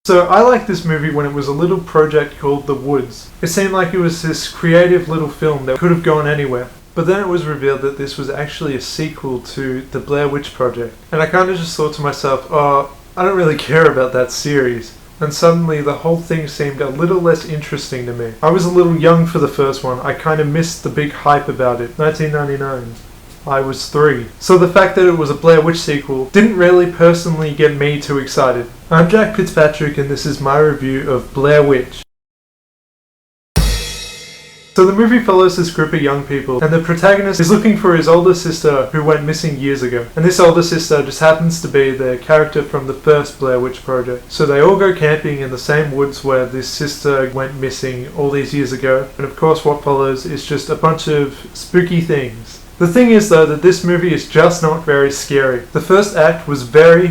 So I liked this movie when it was a little project called The Woods. It seemed like it was this creative little film that could have gone anywhere. But then it was revealed that this was actually a sequel to the Blair Witch Project. And I kind of just thought to myself, oh, I don't really care about that series. And suddenly the whole thing seemed a little less interesting to me. I was a little young for the first one. I kind of missed the big hype about it. 1999. I was 3. So the fact that it was a Blair Witch sequel didn't really personally get me too excited. I'm Jack Fitzpatrick and this is my review of Blair Witch. So the movie follows this group of young people and the protagonist is looking for his older sister who went missing years ago. And this older sister just happens to be the character from the first Blair Witch Project. So they all go camping in the same woods where this sister went missing all these years ago. And of course what follows is just a bunch of spooky things. The thing is though that this movie is just not very scary. The first act was very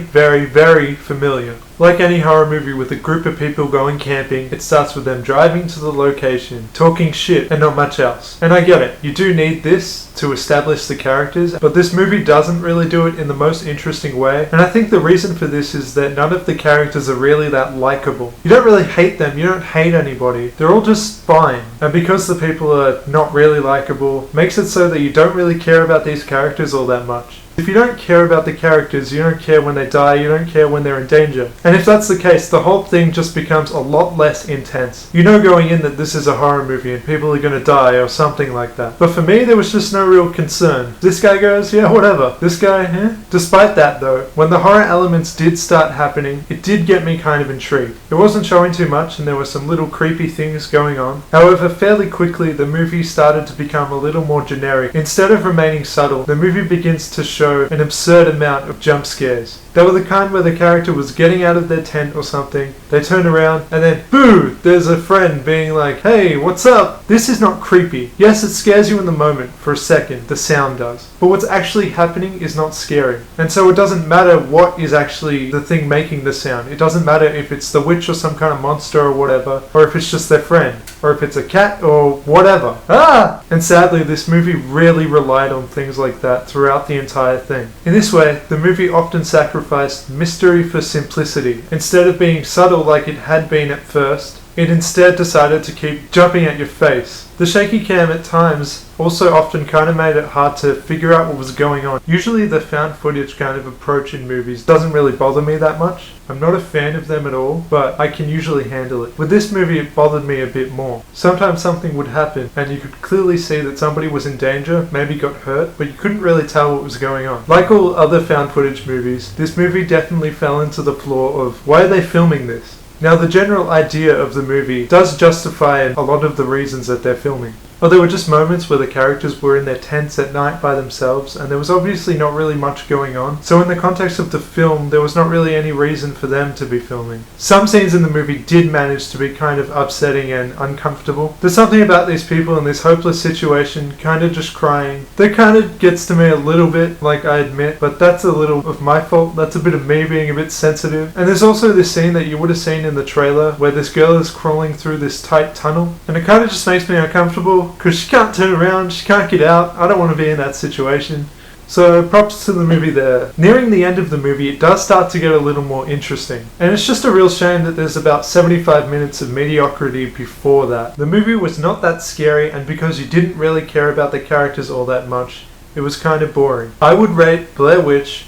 familiar. Like any horror movie with a group of people going camping, it starts with them driving to the location, talking shit, and not much else. And I get it, you do need this to establish the characters, but this movie doesn't really do it in the most interesting way. And I think the reason for this is that none of the characters are really that likable. You don't really hate them, you don't hate anybody. They're all just fine. And because the people are not really likable, makes it so that you don't really care about these characters all that much. If you don't care about the characters, you don't care when they die, you don't care when they're in danger. And if that's the case, the whole thing just becomes a lot less intense. You know going in that this is a horror movie and people are going to die or something like that. But for me, there was just no real concern. This guy goes, yeah, whatever. This guy, eh? Despite that though, when the horror elements did start happening, it did get me kind of intrigued. It wasn't showing too much and there were some little creepy things going on. However, fairly quickly, the movie started to become a little more generic. Instead of remaining subtle, the movie begins to show an absurd amount of jump scares. They were the kind where the character was getting out of their tent or something, they turn around and then boo! There's a friend being like, hey, what's up? This is not creepy. Yes, it scares you in the moment, for a second, the sound does. But what's actually happening is not scary. And so it doesn't matter what is actually the thing making the sound. It doesn't matter if it's the witch or some kind of monster or whatever, or if it's just their friend, or if it's a cat or whatever. Ah! And sadly, this movie really relied on things like that throughout the entire thing. In this way, the movie often sacrificed mystery for simplicity. Instead of being subtle like it had been at first, it instead decided to keep jumping at your face. The shaky cam at times also often kind of made it hard to figure out what was going on. Usually the found footage kind of approach in movies doesn't really bother me that much. I'm not a fan of them at all, but I can usually handle it. With this movie it bothered me a bit more. Sometimes something would happen and you could clearly see that somebody was in danger, maybe got hurt, but you couldn't really tell what was going on. Like all other found footage movies, this movie definitely fell into the flaw of why are they filming this? Now the general idea of the movie does justify a lot of the reasons that they're filming. But there were just moments where the characters were in their tents at night by themselves and there was obviously not really much going on. So in the context of the film, there was not really any reason for them to be filming. Some scenes in the movie did manage to be kind of upsetting and uncomfortable. There's something about these people in this hopeless situation, kind of just crying, that kind of gets to me a little bit, like I admit, but that's a little of my fault. That's a bit of me being a bit sensitive. And there's also this scene that you would have seen in the trailer where this girl is crawling through this tight tunnel and it kind of just makes me uncomfortable because she can't turn around, she can't get out. I don't want to be in that situation. So props to the movie there. Nearing the end of the movie, it does start to get a little more interesting. And it's just a real shame that there's about 75 minutes of mediocrity before that. The movie was not that scary, and because you didn't really care about the characters all that much, it was kind of boring. I would rate Blair Witch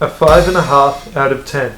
a 5.5 out of 10.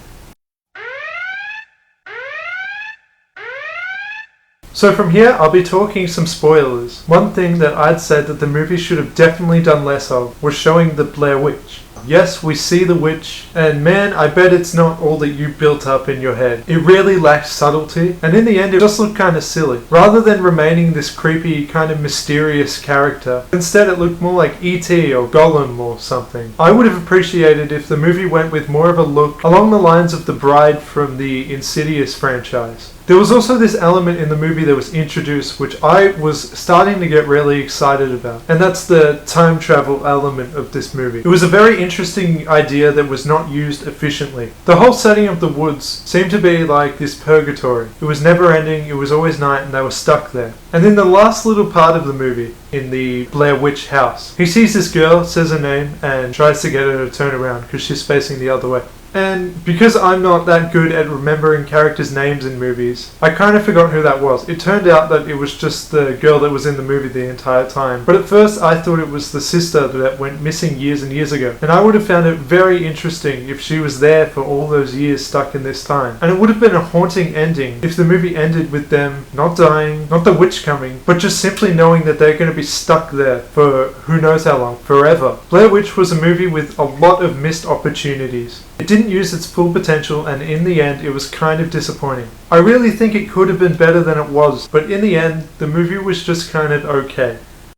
So from here, I'll be talking some spoilers. One thing that I'd said that the movie should have definitely done less of was showing the Blair Witch. Yes, we see the witch, and man, I bet it's not all that you built up in your head. It really lacks subtlety, and in the end it just looked kind of silly. Rather than remaining this creepy, kind of mysterious character, instead it looked more like E.T. or Gollum or something. I would have appreciated if the movie went with more of a look along the lines of the bride from the Insidious franchise. There was also this element in the movie that was introduced which I was starting to get really excited about, and that's the time travel element of this movie. It was a very interesting idea that was not used efficiently. The whole setting of the woods seemed to be like this purgatory. It was never ending, it was always night, and they were stuck there. And then the last little part of the movie, in the Blair Witch house, he sees this girl, says her name, and tries to get her to turn around because she's facing the other way. And because I'm not that good at remembering characters' names in movies, I kind of forgot who that was. It turned out that it was just the girl that was in the movie the entire time. But at first I thought it was the sister that went missing years and years ago. And I would have found it very interesting if she was there for all those years stuck in this time. And it would have been a haunting ending if the movie ended with them not dying, not the witch coming, but just simply knowing that they're going to be stuck there for who knows how long, forever. Blair Witch was a movie with a lot of missed opportunities. It didn't use its full potential, and in the end it was kind of disappointing. I really think it could have been better than it was, but in the end the movie was just kind of okay.